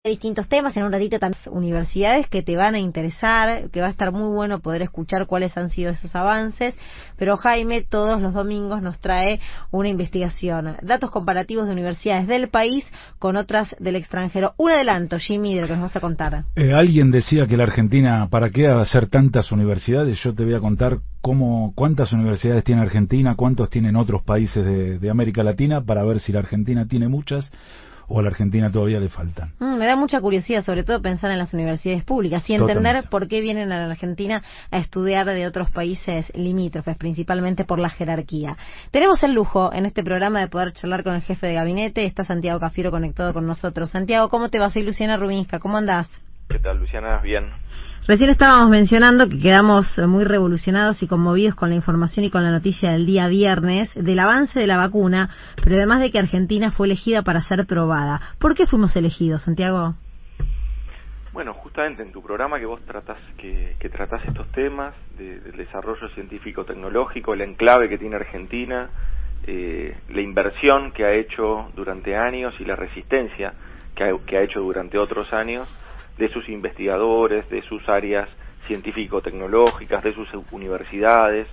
Distintos temas, en un ratito también universidades que te van a interesar, que va a estar muy bueno poder escuchar cuáles han sido esos avances, pero Jaime todos los domingos nos trae una investigación, datos comparativos de universidades del país con otras del extranjero. Un adelanto, Jimmy, de lo que nos vas a contar. Alguien decía que la Argentina, ¿para qué hacer tantas universidades? Yo te voy a contar cuántas universidades tiene Argentina, cuántos tienen otros países de América Latina, para ver si la Argentina tiene muchas o a la Argentina todavía le faltan. Me da mucha curiosidad, sobre todo pensar en las universidades públicas y entender Totalmente. por qué vienen a la Argentina a estudiar de otros países limítrofes, principalmente por la jerarquía. Tenemos el lujo en este programa de poder charlar con el jefe de gabinete. Está Santiago Cafiero conectado con nosotros. Santiago, ¿cómo te va? Soy Luciana Rubinska, ¿cómo andás? ¿Qué tal, Luciana? Bien. Recién estábamos mencionando que quedamos muy revolucionados y conmovidos con la información y con la noticia del día viernes del avance de la vacuna, pero además de que Argentina fue elegida para ser probada. ¿Por qué fuimos elegidos, Santiago? Bueno, justamente en tu programa que vos tratás estos temas del desarrollo científico-tecnológico, el enclave que tiene Argentina, la inversión que ha hecho durante años y la resistencia que ha hecho durante otros años, de sus investigadores, de sus áreas científico-tecnológicas, de sus universidades.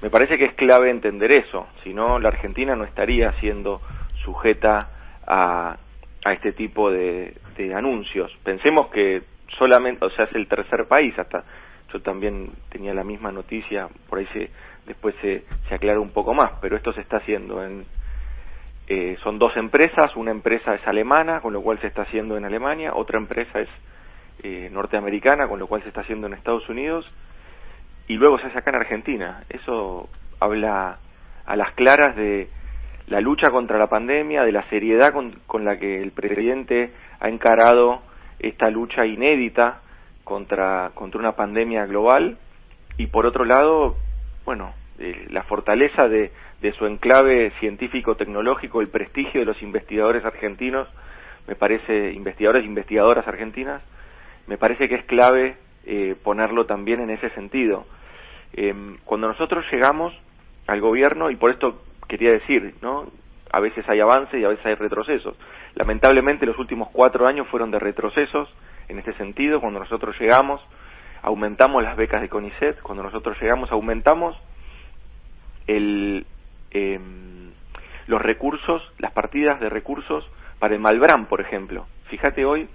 Me parece que es clave entender eso, si no la Argentina no estaría siendo sujeta a este tipo de anuncios. Pensemos que solamente, o sea, es el tercer país, hasta yo también tenía la misma noticia, por ahí después se aclara un poco más, pero esto se está haciendo son dos empresas, una empresa es alemana, con lo cual se está haciendo en Alemania, otra empresa es norteamericana, con lo cual se está haciendo en Estados Unidos, y luego se hace acá en Argentina. Eso habla a las claras de la lucha contra la pandemia, de la seriedad con la que el presidente ha encarado esta lucha inédita contra una pandemia global, y por otro lado, bueno, la fortaleza de su enclave científico-tecnológico, el prestigio de los investigadores argentinos, me parece, investigadores e investigadoras argentinas, me parece que es clave ponerlo también en ese sentido. Cuando nosotros llegamos al gobierno, y por esto quería decir, ¿no?, a veces hay avances y a veces hay retrocesos. Lamentablemente los últimos 4 años fueron de retrocesos en este sentido. Cuando nosotros llegamos, aumentamos las becas de CONICET. Cuando nosotros llegamos, aumentamos los recursos, las partidas de recursos para el Malbrán, por ejemplo. Fíjate hoy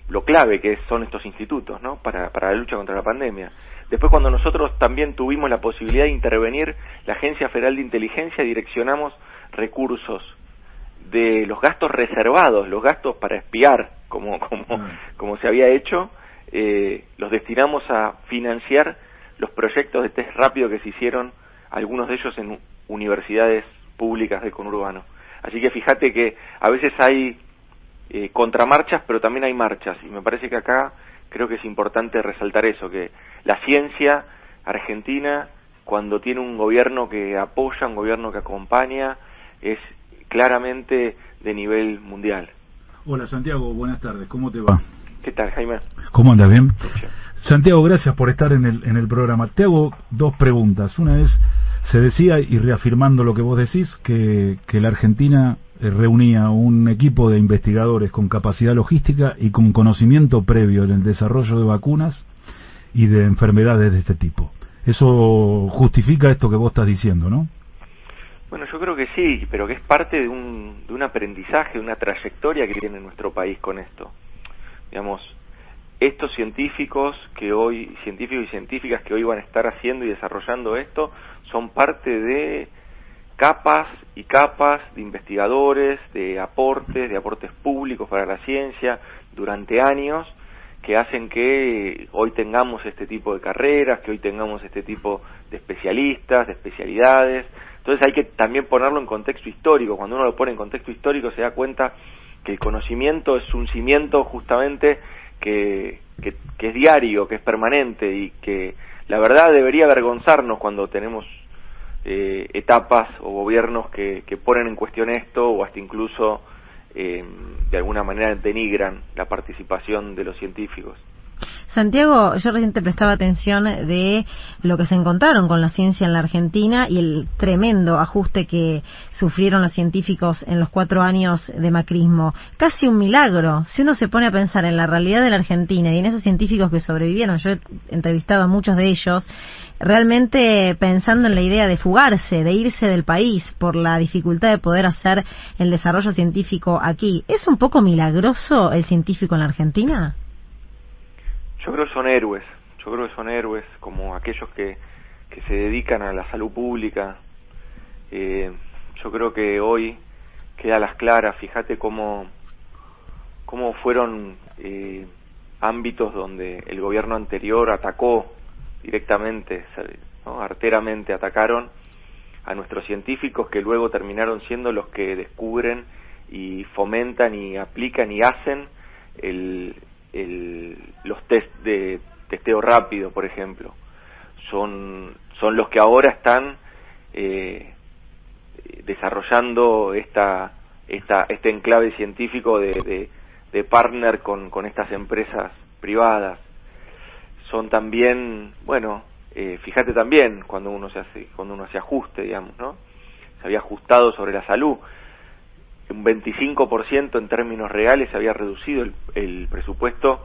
lo clave que son estos institutos, ¿no?, para la lucha contra la pandemia. Después, cuando nosotros también tuvimos la posibilidad de intervenir, la Agencia Federal de Inteligencia, direccionamos recursos de los gastos reservados, los gastos para espiar, como se había hecho, los destinamos a financiar los proyectos de test rápido que se hicieron, algunos de ellos en universidades públicas del conurbano. Así que fíjate que a veces hay contramarchas, pero también hay marchas, y me parece que acá creo que es importante resaltar eso, que la ciencia argentina, cuando tiene un gobierno que apoya, un gobierno que acompaña, es claramente de nivel mundial. Hola Santiago, buenas tardes, ¿cómo te va? ¿Qué tal, Jaime? ¿Cómo andas? ¿Bien? Santiago, gracias por estar en el programa. Te hago 2 preguntas. Una es, se decía, y reafirmando lo que vos decís, que la Argentina reunía un equipo de investigadores con capacidad logística y con conocimiento previo en el desarrollo de vacunas y de enfermedades de este tipo. Eso justifica esto que vos estás diciendo, ¿no? Bueno, yo creo que sí, pero que es parte de un aprendizaje, de una trayectoria que tiene nuestro país con esto. Digamos, estos científicos y científicas que hoy van a estar haciendo y desarrollando esto, son parte de capas y capas de investigadores, de aportes públicos para la ciencia durante años, que hacen que hoy tengamos este tipo de carreras, que hoy tengamos este tipo de especialistas, de especialidades. Entonces hay que también ponerlo en contexto histórico. Cuando uno lo pone en contexto histórico se da cuenta que el conocimiento es un cimiento justamente que es diario, que es permanente, y que la verdad debería avergonzarnos cuando tenemos etapas o gobiernos que ponen en cuestión esto, o hasta incluso de alguna manera denigran la participación de los científicos. Santiago, yo recién te prestaba atención de lo que se encontraron con la ciencia en la Argentina y el tremendo ajuste que sufrieron los científicos en los 4 años de macrismo. Casi un milagro. Si uno se pone a pensar en la realidad de la Argentina y en esos científicos que sobrevivieron, yo he entrevistado a muchos de ellos, realmente pensando en la idea de fugarse, de irse del país por la dificultad de poder hacer el desarrollo científico aquí. ¿Es un poco milagroso el científico en la Argentina? Yo creo que son héroes. Yo creo que son héroes como aquellos que se dedican a la salud pública. Yo creo que hoy queda a las claras. Fíjate cómo fueron ámbitos donde el gobierno anterior atacó directamente, ¿no? Arteramente atacaron a nuestros científicos, que luego terminaron siendo los que descubren y fomentan y aplican y hacen los test de testeo rápido, por ejemplo. Son los que ahora están desarrollando este enclave científico de partner con estas empresas privadas. Son también, bueno, fíjate también cuando uno hace ajuste, digamos, ¿no? Se había ajustado sobre la salud. Un 25% en términos reales se había reducido el presupuesto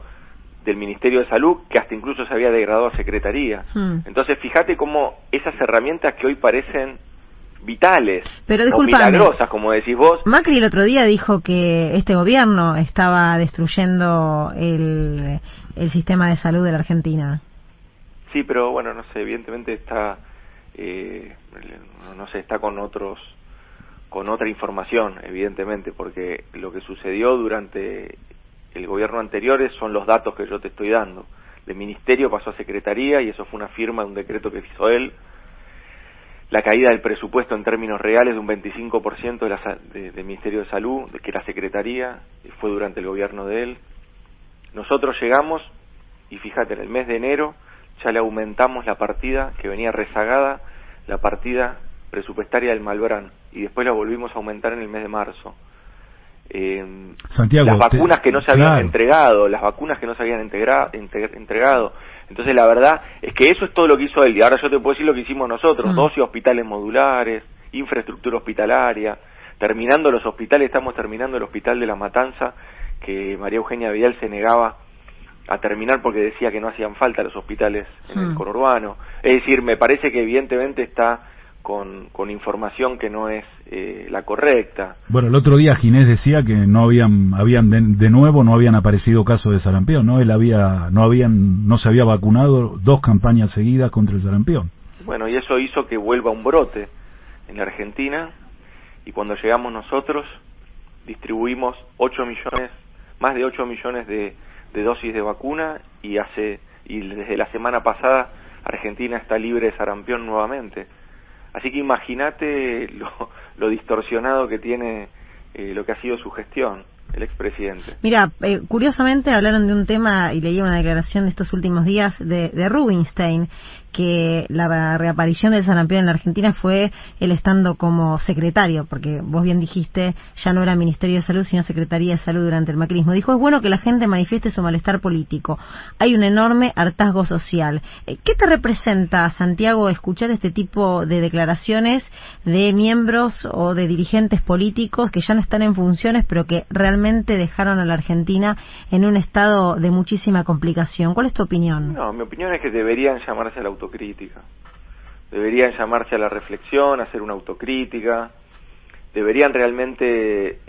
del Ministerio de Salud, que hasta incluso se había degradado a Secretaría. Entonces, fíjate cómo esas herramientas que hoy parecen vitales, pero o milagrosas, como decís vos. Macri el otro día dijo que este gobierno estaba destruyendo el sistema de salud de la Argentina. Sí, pero bueno, no sé, evidentemente está, no sé, está con otra información, evidentemente, porque lo que sucedió durante el gobierno anterior son los datos que yo te estoy dando. Del ministerio pasó a Secretaría y eso fue una firma de un decreto que hizo él. La caída del presupuesto en términos reales de un 25% del Ministerio de Salud, que la Secretaría, fue durante el gobierno de él. Nosotros llegamos y fíjate, en el mes de enero ya le aumentamos la partida que venía rezagada, la partida presupuestaria del Malbrán, y después la volvimos a aumentar en el mes de marzo. Santiago, las vacunas que no se habían entregado, entregado. Entonces la verdad es que eso es todo lo que hizo él, y ahora yo te puedo decir lo que hicimos nosotros: 12 hospitales modulares, infraestructura hospitalaria, terminando los hospitales. Estamos terminando el hospital de La Matanza, que María Eugenia Vidal se negaba a terminar porque decía que no hacían falta los hospitales en el conurbano. Es decir, me parece que evidentemente está con información que no es la correcta. Bueno, el otro día Ginés decía que no habían aparecido casos de sarampión, ¿no? Él no se había vacunado 2 campañas seguidas contra el sarampión. Bueno, y eso hizo que vuelva un brote en la Argentina, y cuando llegamos nosotros distribuimos más de 8 millones de dosis de vacuna, y desde la semana pasada Argentina está libre de sarampión nuevamente. Así que imagínate lo distorsionado que tiene lo que ha sido su gestión, el expresidente. Mira, curiosamente hablaron de un tema, y leí una declaración de estos últimos días de Rubinstein, que la reaparición del sarampión en la Argentina fue él estando como secretario, porque vos bien dijiste, ya no era Ministerio de Salud, sino Secretaría de Salud durante el macrismo. Dijo: es bueno que la gente manifieste su malestar político. Hay un enorme hartazgo social. ¿Qué te representa, Santiago, escuchar este tipo de declaraciones de miembros o de dirigentes políticos que ya no están en funciones, pero que realmente dejaron a la Argentina en un estado de muchísima complicación? ¿Cuál es tu opinión? No, mi opinión es que deberían llamarse a la autocrítica. Deberían llamarse a la reflexión, a hacer una autocrítica. Deberían realmente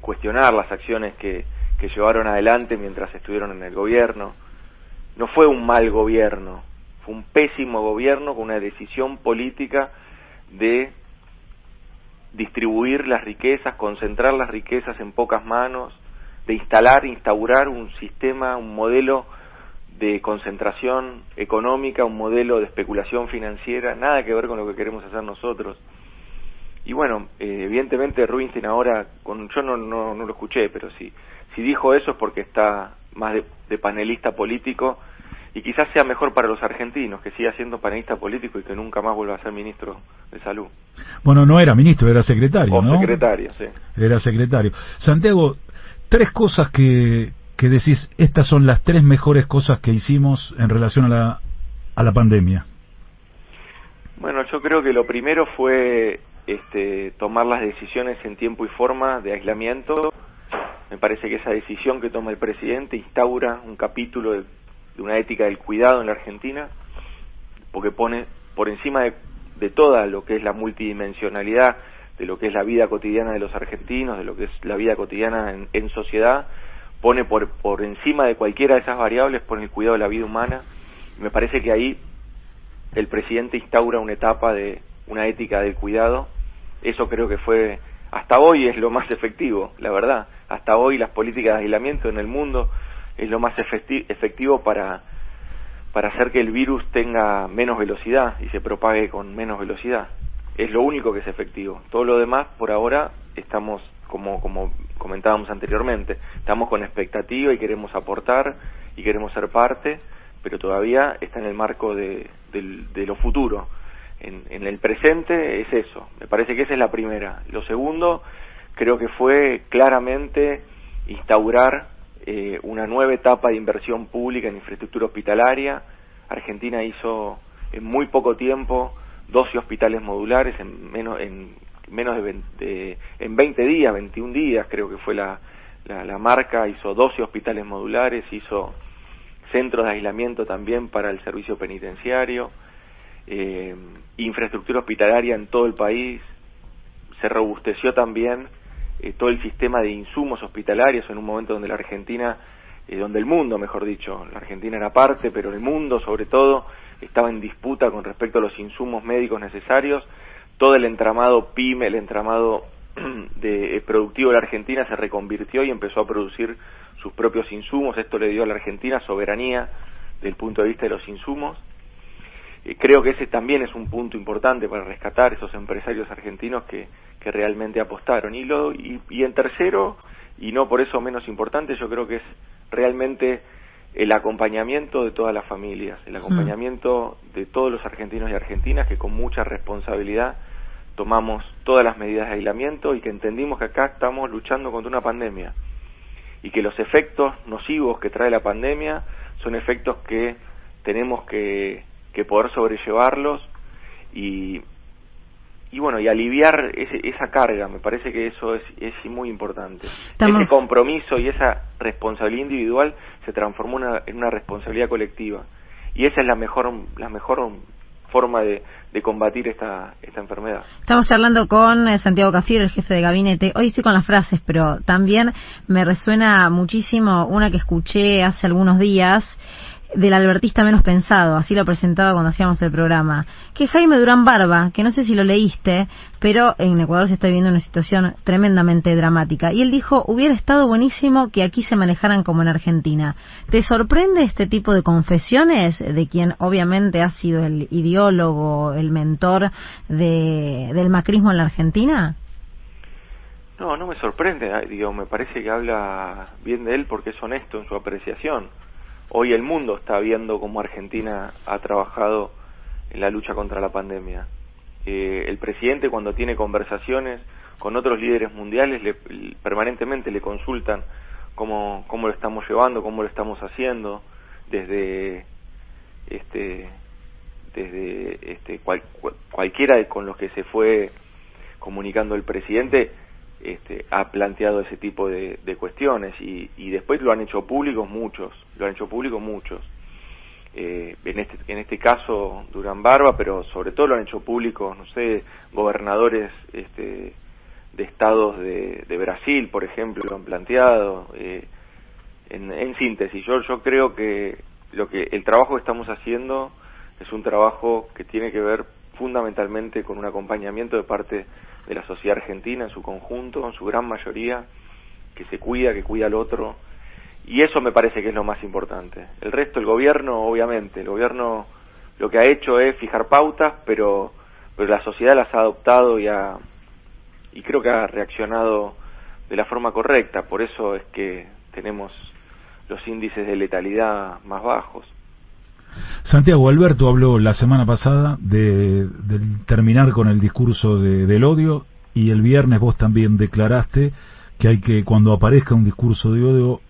cuestionar las acciones que llevaron adelante mientras estuvieron en el gobierno. No fue un mal gobierno, fue un pésimo gobierno con una decisión política de distribuir las riquezas, concentrar las riquezas en pocas manos, de instaurar un sistema, un modelo de concentración económica, un modelo de especulación financiera, nada que ver con lo que queremos hacer nosotros. Y bueno, evidentemente Rubinstein ahora, yo no lo escuché, pero si dijo eso es porque está más de panelista político, y quizás sea mejor para los argentinos que siga siendo panelista político y que nunca más vuelva a ser ministro de Salud. Bueno, no era ministro, era secretario, ¿no? Secretario, sí. Era secretario. Santiago, 3 cosas que que decís, estas son las 3 mejores cosas que hicimos en relación a la pandemia? Bueno, yo creo que lo primero fue tomar las decisiones en tiempo y forma de aislamiento. Me parece que esa decisión que toma el presidente instaura un capítulo de una ética del cuidado en la Argentina, porque pone por encima de toda lo que es la multidimensionalidad, de lo que es la vida cotidiana de los argentinos, de lo que es la vida cotidiana en sociedad, pone por encima de cualquiera de esas variables, pone el cuidado de la vida humana. Me parece que ahí el presidente instaura una etapa de una ética del cuidado. Eso creo que fue, hasta hoy es lo más efectivo, la verdad. Hasta hoy las políticas de aislamiento en el mundo es lo más efectivo para hacer que el virus tenga menos velocidad y se propague con menos velocidad. Es lo único que es efectivo. Todo lo demás, por ahora, estamos, como comentábamos anteriormente, estamos con expectativa y queremos aportar y queremos ser parte, pero todavía está en el marco de lo futuro. En el presente es eso. Me parece que esa es la primera. Lo segundo, creo que fue claramente instaurar una nueva etapa de inversión pública en infraestructura hospitalaria. Argentina hizo en muy poco tiempo 12 hospitales modulares en menos de 20 días, 21 días creo que fue la marca. Hizo 12 hospitales modulares, hizo centros de aislamiento también para el servicio penitenciario, infraestructura hospitalaria en todo el país. Se robusteció también todo el sistema de insumos hospitalarios en un momento donde la Argentina, donde el mundo, mejor dicho, la Argentina era parte, pero el mundo sobre todo estaba en disputa con respecto a los insumos médicos necesarios. Todo el entramado PYME, el entramado productivo de la Argentina se reconvirtió y empezó a producir sus propios insumos. Esto le dio a la Argentina soberanía desde el punto de vista de los insumos. Creo que ese también es un punto importante para rescatar esos empresarios argentinos que realmente apostaron. Y en tercero, y no por eso menos importante, yo creo que es realmente el acompañamiento de todas las familias, el acompañamiento de todos los argentinos y argentinas que con mucha responsabilidad tomamos todas las medidas de aislamiento y que entendimos que acá estamos luchando contra una pandemia y que los efectos nocivos que trae la pandemia son efectos que tenemos que poder sobrellevarlos y aliviar esa carga. Me parece que eso es muy importante. Ese compromiso y esa responsabilidad individual se transformó en una responsabilidad colectiva y esa es la mejor forma de combatir esta enfermedad. Estamos charlando con Santiago Cafiero, el jefe de gabinete. Hoy sí con las frases, pero también me resuena muchísimo una que escuché hace algunos días del albertista menos pensado, así lo presentaba cuando hacíamos el programa, que Jaime Durán Barba, que no sé si lo leíste, pero en Ecuador se está viviendo una situación tremendamente dramática, y él dijo, hubiera estado buenísimo que aquí se manejaran como en Argentina. ¿Te sorprende este tipo de confesiones de quien obviamente ha sido el ideólogo, el mentor del macrismo en la Argentina? No me sorprende, me parece que habla bien de él porque es honesto en su apreciación. Hoy el mundo está viendo cómo Argentina ha trabajado en la lucha contra la pandemia. El presidente, cuando tiene conversaciones con otros líderes mundiales, permanentemente le consultan cómo lo estamos llevando, cómo lo estamos haciendo, desde cualquiera con los que se fue comunicando el presidente. Ha planteado ese tipo de cuestiones y después lo han hecho públicos muchos. En este caso Durán Barba, pero sobre todo lo han hecho públicos, gobernadores de estados de Brasil, por ejemplo, lo han planteado. En síntesis, yo creo que el trabajo que estamos haciendo es un trabajo que tiene que ver fundamentalmente con un acompañamiento de parte de la sociedad argentina en su conjunto, en su gran mayoría, que se cuida, que cuida al otro, y eso me parece que es lo más importante. El resto, el gobierno, obviamente, el gobierno lo que ha hecho es fijar pautas, pero la sociedad las ha adoptado y creo que ha reaccionado de la forma correcta. Por eso es que tenemos los índices de letalidad más bajos. Santiago, Alberto habló la semana pasada de terminar con el discurso del odio, y el viernes vos también declaraste que cuando aparezca un discurso de odio,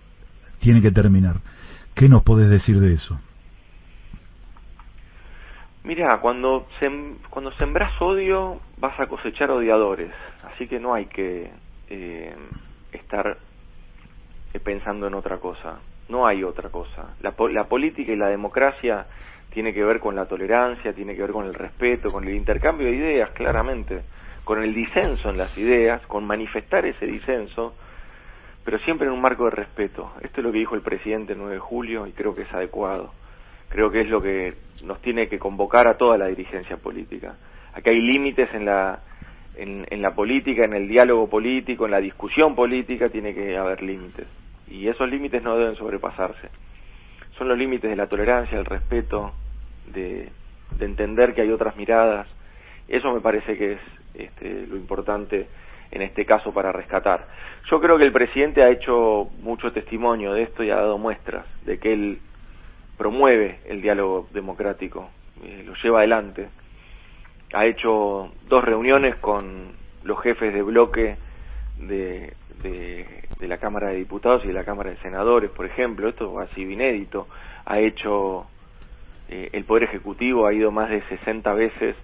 tiene que terminar. ¿Qué nos podés decir de eso? Mira, cuando sembrás odio vas a cosechar odiadores, así que no hay que estar pensando en otra cosa, no hay otra cosa. La política y la democracia tiene que ver con la tolerancia, tiene que ver con el respeto, con el intercambio de ideas, claramente, con el disenso en las ideas, con manifestar ese disenso, pero siempre en un marco de respeto. Esto es lo que dijo el presidente el 9 de julio y creo que es adecuado. Creo que es lo que nos tiene que convocar a toda la dirigencia política. Aquí hay límites en la política, en el diálogo político, en la discusión política, tiene que haber límites. Y esos límites no deben sobrepasarse. Son los límites de la tolerancia, del respeto, de entender que hay otras miradas. Eso me parece que es lo importante en este caso para rescatar. Yo creo que el presidente ha hecho mucho testimonio de esto y ha dado muestras de que él promueve el diálogo democrático, lo lleva adelante. Ha hecho 2 reuniones con los jefes de bloque de la Cámara de Diputados y de la Cámara de Senadores, por ejemplo. Esto ha sido inédito. Ha hecho el Poder Ejecutivo ha ido más de 60 veces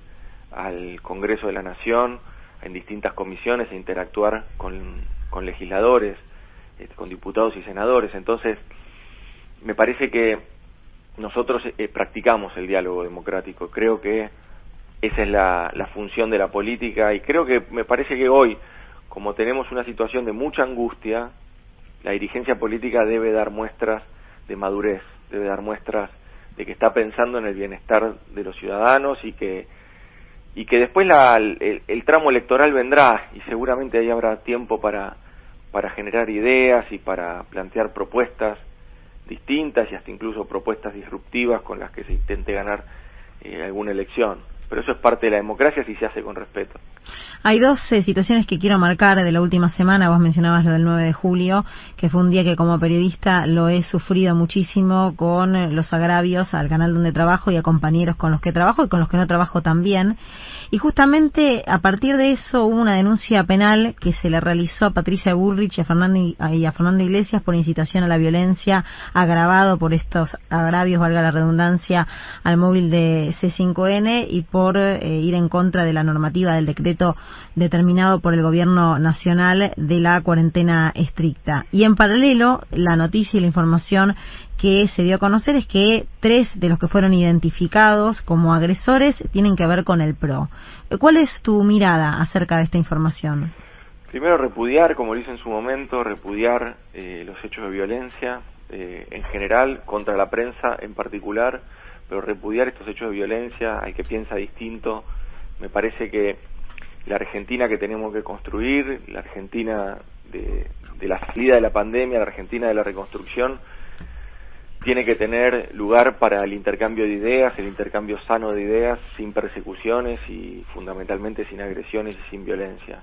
al Congreso de la Nación en distintas comisiones a interactuar con legisladores, con diputados y senadores. Entonces me parece que nosotros practicamos el diálogo democrático. Creo que esa es la función de la política, y creo que me parece que hoy, como tenemos una situación de mucha angustia, la dirigencia política debe dar muestras de madurez, debe dar muestras de que está pensando en el bienestar de los ciudadanos, y que después el tramo electoral vendrá, y seguramente ahí habrá tiempo para generar ideas y para plantear propuestas distintas y hasta incluso propuestas disruptivas con las que se intente ganar alguna elección. Pero eso es parte de la democracia si se hace con respeto. Hay 2 situaciones que quiero marcar de la última semana. Vos mencionabas lo del 9 de julio, que fue un día que como periodista lo he sufrido muchísimo con los agravios al canal donde trabajo y a compañeros con los que trabajo y con los que no trabajo también. Y justamente a partir de eso hubo una denuncia penal que se le realizó a Patricia Bullrich y a Fernando Iglesias por incitación a la violencia, agravado por estos agravios, valga la redundancia, al móvil de C5N y por ir en contra de la normativa del decreto determinado por el gobierno nacional de la cuarentena estricta. Y en paralelo, la noticia y la información que se dio a conocer es que 3 de los que fueron identificados como agresores tienen que ver con el PRO. ¿Cuál es tu mirada acerca de esta información? Primero, repudiar, como lo hice en su momento, repudiar los hechos de violencia en general, contra la prensa en particular, pero repudiar estos hechos de violencia. Al que piensa distinto, me parece que la Argentina que tenemos que construir, la Argentina de la salida de la pandemia, la Argentina de la reconstrucción, tiene que tener lugar para el intercambio de ideas, el intercambio sano de ideas, sin persecuciones y fundamentalmente sin agresiones y sin violencia.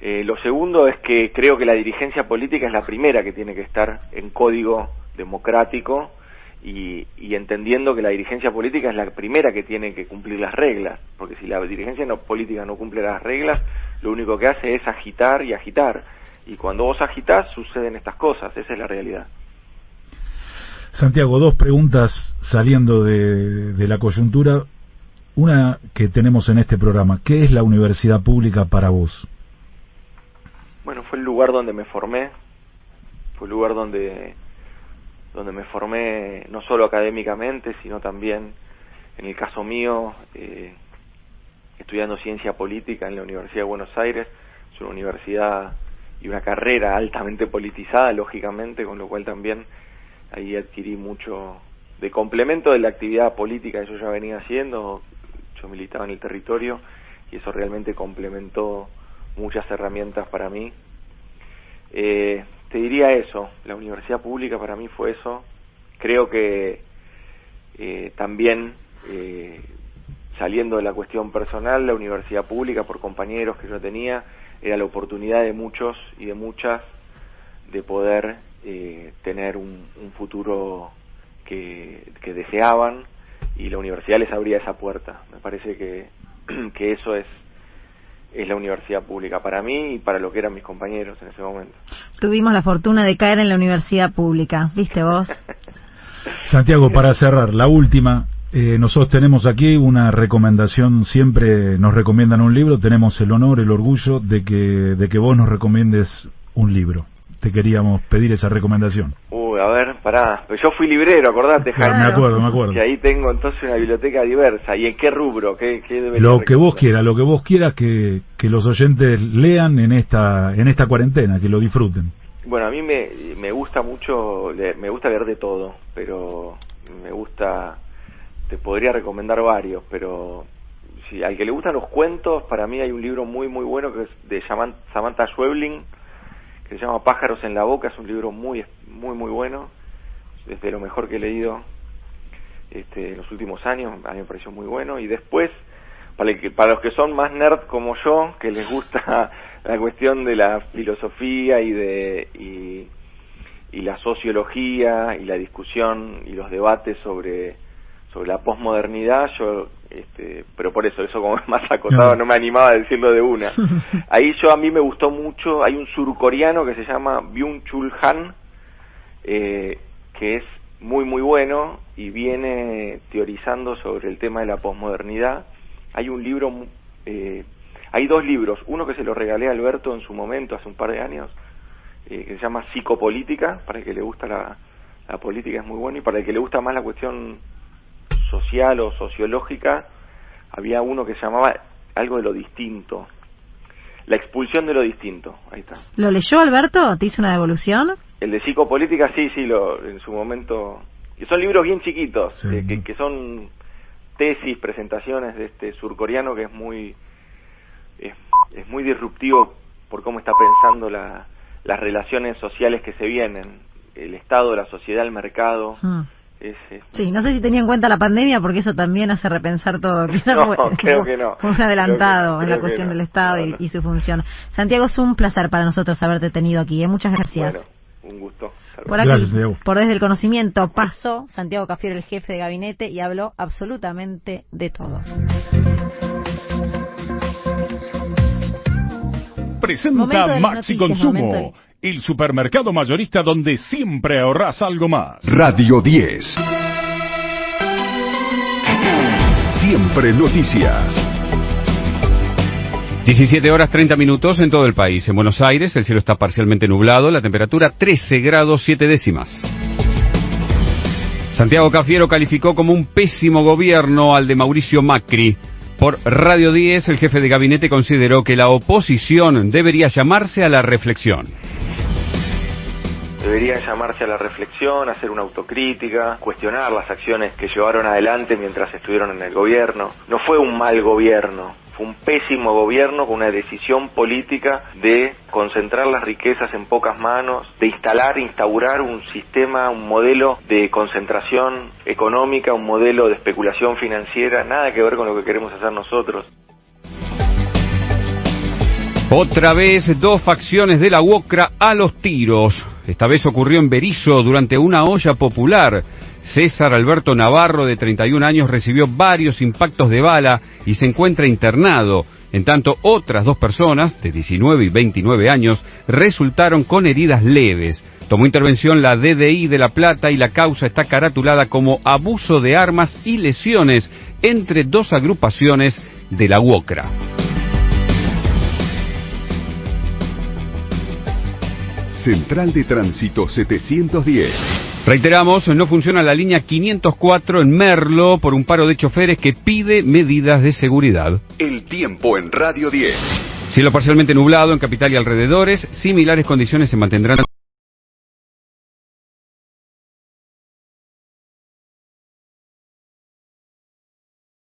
Lo segundo es que creo que la dirigencia política es la primera que tiene que estar en código democrático y entendiendo que la dirigencia política es la primera que tiene que cumplir las reglas, porque si la dirigencia política no cumple las reglas, lo único que hace es agitar y agitar, y cuando vos agitás suceden estas cosas. Esa es la realidad. Santiago, 2 preguntas saliendo de la coyuntura. Una que tenemos en este programa: ¿qué es la universidad pública para vos? Bueno, fue el lugar donde me formé, fue el lugar donde me formé no solo académicamente, sino también, en el caso mío, estudiando ciencia política en la Universidad de Buenos Aires. Es una universidad y una carrera altamente politizada, lógicamente, con lo cual también ahí adquirí mucho de complemento de la actividad política que yo ya venía haciendo. Yo militaba en el territorio y eso realmente complementó muchas herramientas para mí. Te diría eso, la universidad pública para mí fue eso. Creo que también, saliendo de la cuestión personal, la universidad pública, por compañeros que yo tenía, era la oportunidad de muchos y de muchas de poder tener un futuro que deseaban, y la universidad les abría esa puerta. Me parece que eso es es la universidad pública, para mí y para lo que eran mis compañeros en ese momento. Tuvimos la fortuna de caer en la universidad pública, ¿viste vos? Santiago, para cerrar, la última, nosotros tenemos aquí una recomendación, siempre nos recomiendan un libro, tenemos el honor, el orgullo de que vos nos recomiendes un libro. Te queríamos pedir esa recomendación. A ver, pará, yo fui librero, acordate, Jaime. Me acuerdo. Y ahí tengo entonces una biblioteca diversa. ¿Y en qué rubro? ¿Qué debería lo que vos quieras que los oyentes lean en esta cuarentena, que lo disfruten. Bueno, a mí me gusta mucho, me gusta leer de todo, pero te podría recomendar varios, pero si al que le gustan los cuentos, para mí hay un libro muy muy bueno que es de Samantha Schweblin, que se llama Pájaros en la boca. Es un libro muy muy muy bueno, es de lo mejor que he leído en los últimos años, a mí me pareció muy bueno. Y después, para los que son más nerd como yo, que les gusta la cuestión de la filosofía y la sociología y la discusión y los debates sobre la posmodernidad, pero por eso como es más acotado, no me animaba a decirlo de una. Ahí a mí me gustó mucho, hay un surcoreano que se llama Byung-Chul Han, que es muy muy bueno y viene teorizando sobre el tema de la posmodernidad. Hay un libro, hay dos libros, uno que se lo regalé a Alberto en su momento, hace un par de años, que se llama Psicopolítica, para el que le gusta la política es muy bueno, y para el que le gusta más la cuestión social o sociológica, había uno que se llamaba algo de lo distinto, la expulsión de lo distinto. Ahí está. ¿Lo leyó Alberto? ¿Te hizo una devolución? El de Psicopolítica sí, en su momento, que son libros bien chiquitos, sí. que son tesis, presentaciones de este surcoreano que es muy disruptivo por cómo está pensando las relaciones sociales que se vienen, el Estado, la sociedad, el mercado. Sí, no sé si tenía en cuenta la pandemia, porque eso también hace repensar todo. Quizás creo que no. Fue un adelantado en la cuestión del Estado y su función. Santiago, es un placer para nosotros haberte tenido aquí. Muchas gracias. Bueno, un gusto. Por aquí, gracias, por Desde el Conocimiento, pasó Santiago Cafiero, el jefe de gabinete, y habló absolutamente de todo. Presenta Maxi Consumo, el supermercado mayorista donde siempre ahorras algo más. Radio 10. Siempre noticias. 17 horas 30 minutos en todo el país. En Buenos Aires el cielo está parcialmente nublado, la temperatura 13 grados 7 décimas. Santiago Cafiero calificó como un pésimo gobierno al de Mauricio Macri. Por Radio 10, el jefe de gabinete consideró que la oposición debería llamarse a la reflexión. Deberían llamarse a la reflexión, hacer una autocrítica, cuestionar las acciones que llevaron adelante mientras estuvieron en el gobierno. No fue un mal gobierno, fue un pésimo gobierno con una decisión política de concentrar las riquezas en pocas manos, de instaurar un sistema, un modelo de concentración económica, un modelo de especulación financiera, nada que ver con lo que queremos hacer nosotros. Otra vez, dos facciones de la UOCRA a los tiros. Esta vez ocurrió en Berisso durante una olla popular. César Alberto Navarro, de 31 años, recibió varios impactos de bala y se encuentra internado. En tanto, otras dos personas, de 19 y 29 años, resultaron con heridas leves. Tomó intervención la DDI de La Plata y la causa está caratulada como abuso de armas y lesiones entre dos agrupaciones de la UOCRA. Central de Tránsito 710. Reiteramos, no funciona la línea 504 en Merlo por un paro de choferes que pide medidas de seguridad. El tiempo en Radio 10. Cielo parcialmente nublado en capital y alrededores, similares condiciones se mantendrán